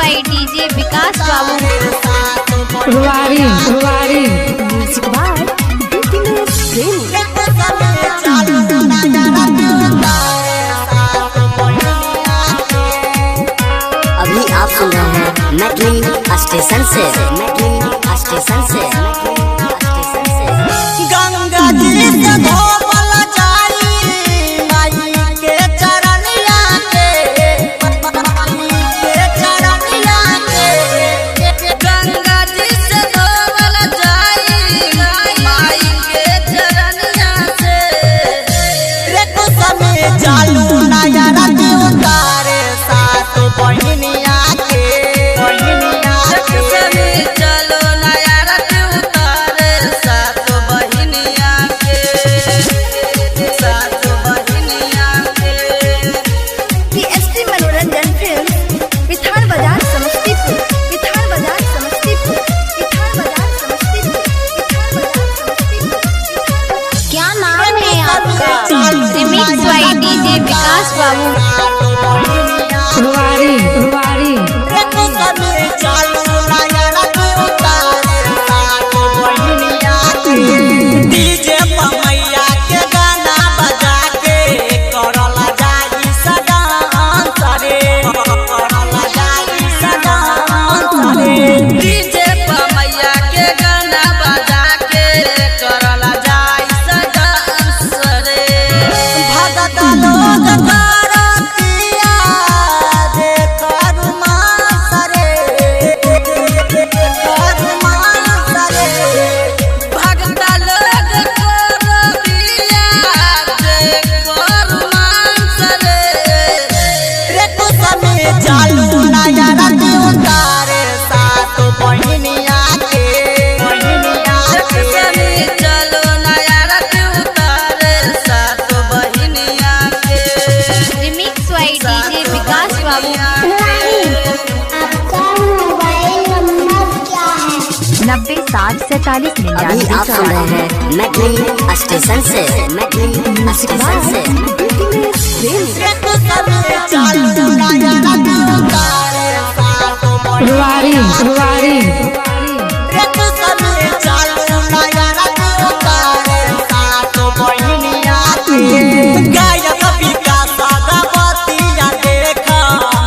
By DJ विकास बाबू। रुवारी रुवारी music by बिपिनेश प्रेमी। अभी आप सुन रहे हैं मैकलिन स्टेशन से गंगा जी से धोवल जाई माई के चरनिया के गंगा जी से धोवल जाई माई के चरनिया से रे कुसमे चालू नया राती उतारे सात बहिनिया के कुसमे चलो नया राती उतारे सात बहिनिया के टीएसटी मनोरंजन फिल्म विठान बाजार समस्तीपुर। क्या नाम है आपका? रिमिक्स बाय डीजे विकास बाबू। रुवारी रुवारी डीजे मैया के गाना बजा के करला जाई सदांस रे डीजे मैया के गाना बजा के करला जाई सदांस रे भगत लोग करतिया दे करुमास रे भगत लोग करतिया दे करुमास रे कुसमे चालू नया राती उतारे सात बहिनिया के कुसमे चलो नया राती उतारे सात बहिनिया के रिमिक्स बाय डीजे विकास बाबू। आपका मोबाइल नंबर क्या है? 90 60 47 अभी आप सुन रहे हैं मैकलिन स्टेशन से बिपिनेश प्रेमी। कुसमे चालू नया राती उतारे सात रुवारी रुवारी कुसमे चालू नया राती उतारे सात बहिनिया के गायक विकास भगवतिया देख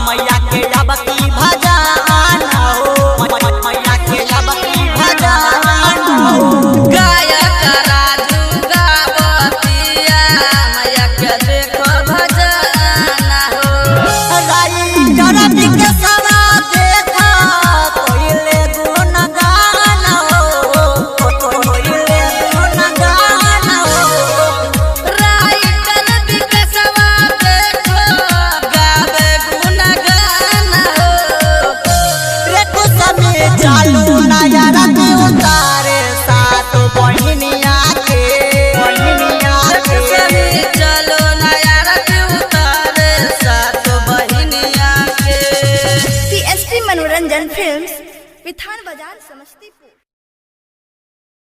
मैया के अबकी भजन हो मैया के अबकी भजन हो गायक राजू गावतिया मैया के देख भजन हो राई करती के सवा देख कोइले गुणगान हो राई करती के सवा देख गावे गुणगान हो रे कुसमे चालू नया राती उतारे सात बहिनिया के कुसमे चलो नया राती उतारे सात बहिनिया के टीएसटी मनोरंजन फिल्म विठान बाजार समस्तीपुर।